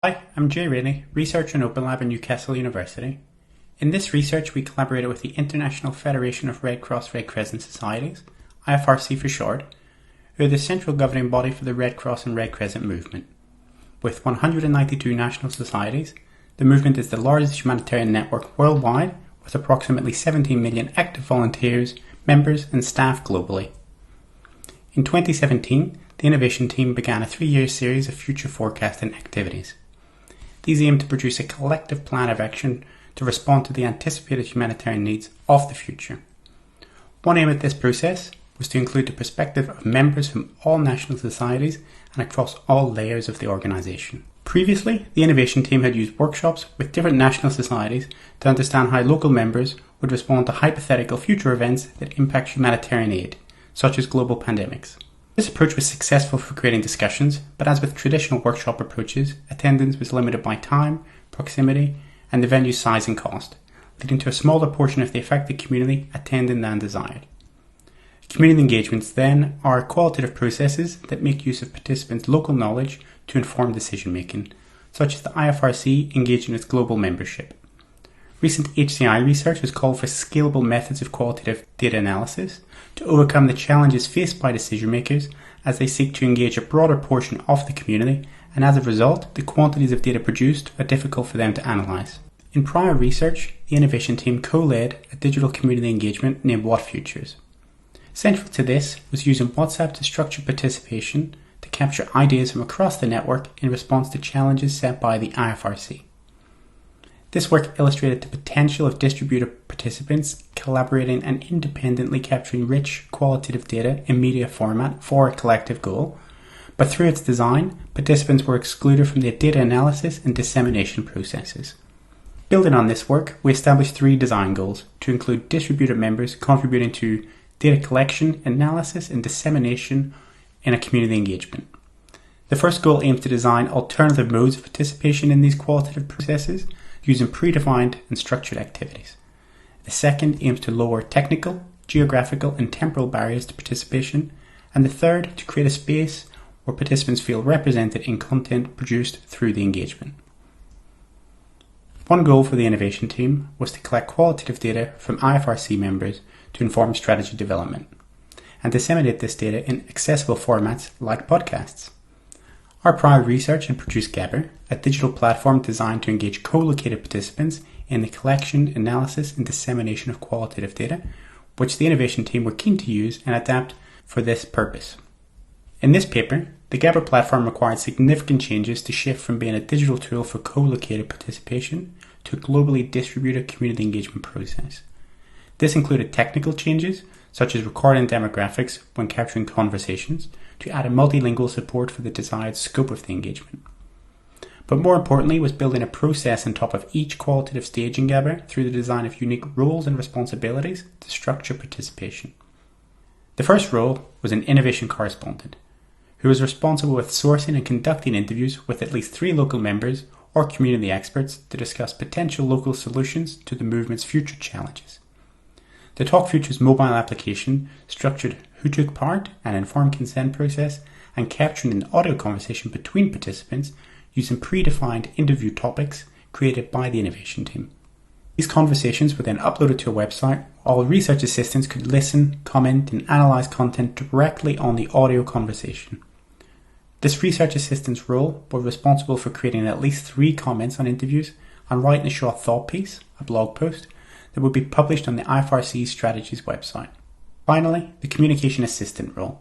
Hi, I'm Rainey, researcher in Open Lab at Newcastle University. In this research, we collaborated with the International Federation of Red Cross Red Crescent Societies, IFRC for short, who are the central governing body for the Red Cross and Red Crescent movement. With 192 national societies, the movement is the largest humanitarian network worldwide, with approximately 17 million active volunteers, members and staff globally. In 2017, the innovation team began a 3-year series of future forecasting activities. These aim to produce a collective plan of action to respond to the anticipated humanitarian needs of the future. One aim at this process was to include the perspective of members from all national societies and across all layers of the organisation. Previously, the innovation team had used workshops with different national societies to understand how local members would respond to hypothetical future events that impact humanitarian aid, such as global pandemics. This approach was successful for creating discussions, but as with traditional workshop approaches, attendance was limited by time, proximity, and the venue's size and cost, leading to a smaller portion of the affected community attending than desired. Community engagements, then, are qualitative processes that make use of participants' local knowledge to inform decision making, such as the IFRC engaging its global membership. Recent HCI research has called for scalable methods of qualitative data analysis to overcome the challenges faced by decision makers as they seek to engage a broader portion of the community, and as a result, the quantities of data produced are difficult for them to analyse. In prior research, the innovation team co-led a digital community engagement named WhatFutures. Central to this was using WhatsApp to structure participation to capture ideas from across the network in response to challenges set by the IFRC. This work illustrated the potential of distributed participants collaborating and independently capturing rich qualitative data in media format for a collective goal, but through its design, participants were excluded from the data analysis and dissemination processes. Building on this work, we established 3 design goals to include distributed members contributing to data collection, analysis and dissemination in a community engagement. The first goal aims to design alternative modes of participation in these qualitative processes using predefined and structured activities. The second aims to lower technical, geographical and temporal barriers to participation, and the third to create a space where participants feel represented in content produced through the engagement. One goal for the innovation team was to collect qualitative data from IFRC members to inform strategy development, and disseminate this data in accessible formats like podcasts. Our prior research had produced GABBER, a digital platform designed to engage co-located participants in the collection, analysis and dissemination of qualitative data, which the innovation team were keen to use and adapt for this purpose. In this paper, the GABBER platform required significant changes to shift from being a digital tool for co-located participation to a globally distributed community engagement process. This included technical changes, such as recording demographics when capturing conversations, to add a multilingual support for the desired scope of the engagement. But more importantly was building a process on top of each qualitative stage in GABBER through the design of unique roles and responsibilities to structure participation. The first role was an innovation correspondent, who was responsible with sourcing and conducting interviews with at least 3 local members or community experts to discuss potential local solutions to the movement's future challenges. The TalkFutures mobile application structured who took part, an informed consent process, and capturing an audio conversation between participants using predefined interview topics created by the innovation team. These conversations were then uploaded to a website. All research assistants could listen, comment, and analyze content directly on the audio conversation. This research assistant's role was responsible for creating at least 3 comments on interviews and writing a short thought piece, a blog post, that would be published on the IFRC Strategies website. Finally, the communication assistant role.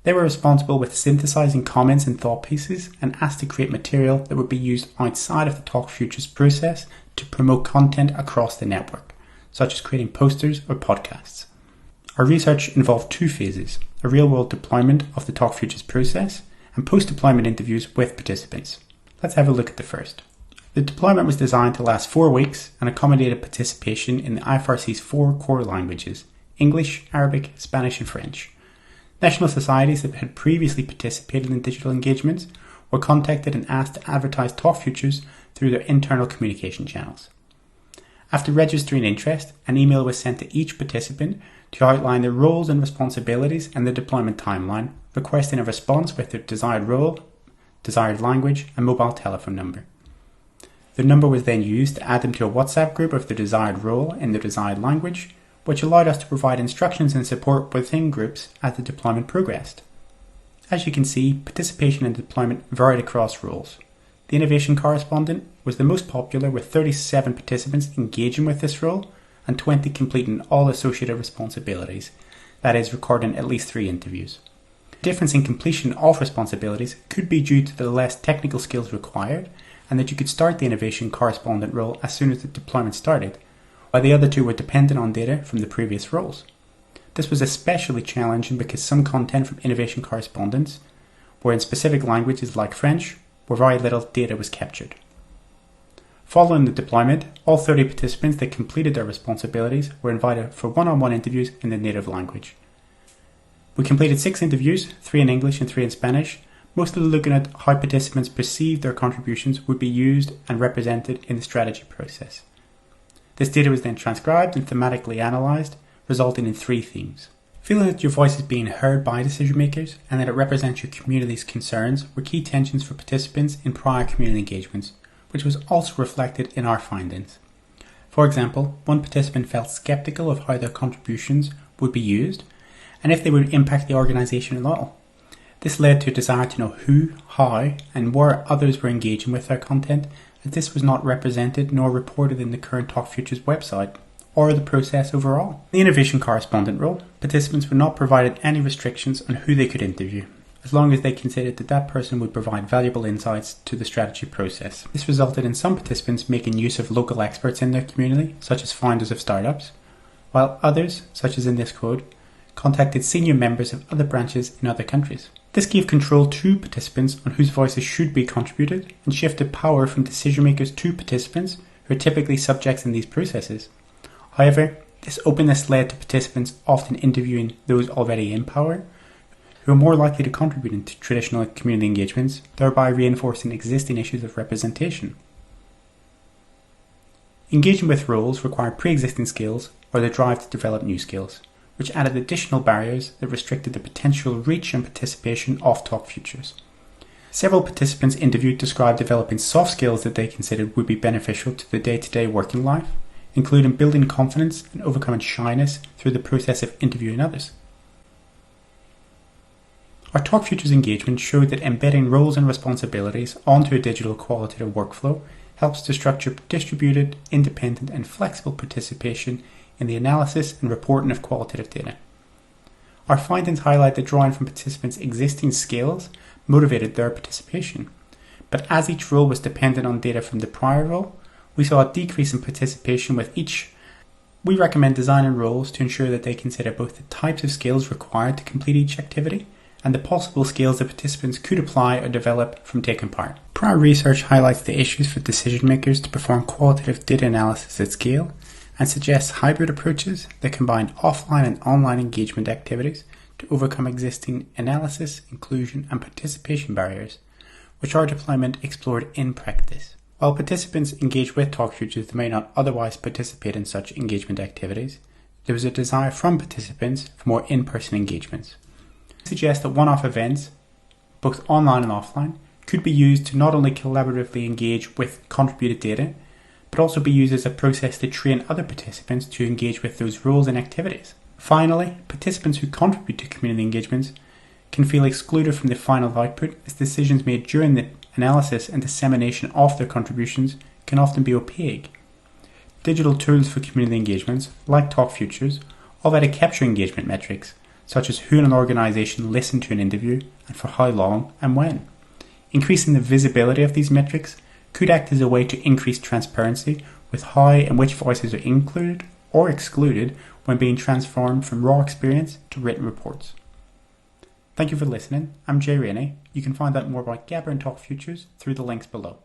They were responsible with synthesizing comments and thought pieces and asked to create material that would be used outside of the TalkFutures process to promote content across the network, such as creating posters or podcasts. Our research involved 2 phases, a real-world deployment of the TalkFutures process and post-deployment interviews with participants. Let's have a look at the first. The deployment was designed to last 4 weeks and accommodated participation in the IFRC's 4 core languages: English, Arabic, Spanish and French. National societies that had previously participated in digital engagements were contacted and asked to advertise TalkFutures through their internal communication channels. After registering interest, an email was sent to each participant to outline their roles and responsibilities and the deployment timeline, requesting a response with their desired role, desired language, and mobile telephone number. The number was then used to add them to a WhatsApp group of the desired role in the desired language, which allowed us to provide instructions and support within groups as the deployment progressed. As you can see, participation in deployment varied across roles. The innovation correspondent was the most popular, with 37 participants engaging with this role and 20 completing all associated responsibilities, that is, recording at least 3 interviews. The difference in completion of responsibilities could be due to the less technical skills required, and that you could start the innovation correspondent role as soon as the deployment started, while the other 2 were dependent on data from the previous roles. This was especially challenging because some content from innovation correspondence were in specific languages like French, where very little data was captured. Following the deployment, all 30 participants that completed their responsibilities were invited for one-on-one interviews in their native language. We completed 6 interviews, 3 in English and 3 in Spanish, mostly looking at how participants perceived their contributions would be used and represented in the strategy process. This data was then transcribed and thematically analysed, resulting in 3 themes. Feeling that your voice is being heard by decision makers and that it represents your community's concerns were key tensions for participants in prior community engagements, which was also reflected in our findings. For example, one participant felt sceptical of how their contributions would be used and if they would impact the organisation at all. This led to a desire to know who, how, and where others were engaging with their content, as this was not represented nor reported in the current TalkFutures website, or the process overall. In the innovation correspondent role, participants were not provided any restrictions on who they could interview, as long as they considered that that person would provide valuable insights to the strategy process. This resulted in some participants making use of local experts in their community, such as founders of startups, while others, such as in this quote, contacted senior members of other branches in other countries. This gave control to participants on whose voices should be contributed and shifted power from decision makers to participants, who are typically subjects in these processes. However, this openness led to participants often interviewing those already in power, who are more likely to contribute into traditional community engagements, thereby reinforcing existing issues of representation. Engaging with roles required pre-existing skills or the drive to develop new skills, which added additional barriers that restricted the potential reach and participation of TalkFutures. Several participants interviewed described developing soft skills that they considered would be beneficial to the day-to-day working life, including building confidence and overcoming shyness through the process of interviewing others. Our TalkFutures engagement showed that embedding roles and responsibilities onto a digital qualitative workflow helps to structure distributed, independent, and flexible participation in the analysis and reporting of qualitative data. Our findings highlight that drawing from participants' existing skills motivated their participation, but as each role was dependent on data from the prior role, we saw a decrease in participation with each. We recommend designing roles to ensure that they consider both the types of skills required to complete each activity and the possible skills that participants could apply or develop from taking part. Prior research highlights the issues for decision makers to perform qualitative data analysis at scale and suggests hybrid approaches that combine offline and online engagement activities to overcome existing analysis, inclusion, and participation barriers, which our deployment explored in practice. While participants engage with TalkFutures that may not otherwise participate in such engagement activities, there was a desire from participants for more in-person engagements. This suggests that one-off events, both online and offline, could be used to not only collaboratively engage with contributed data, but also be used as a process to train other participants to engage with those roles and activities. Finally, participants who contribute to community engagements can feel excluded from the final output, as decisions made during the analysis and dissemination of their contributions can often be opaque. Digital tools for community engagements, like TalkFutures, already capture engagement metrics, such as who in an organisation listened to an interview and for how long and when. Increasing the visibility of these metrics could act as a way to increase transparency with how and which voices are included or excluded when being transformed from raw experience to written reports. Thank you for listening. I'm Rainey. You can find out more about GABBER and TalkFutures through the links below.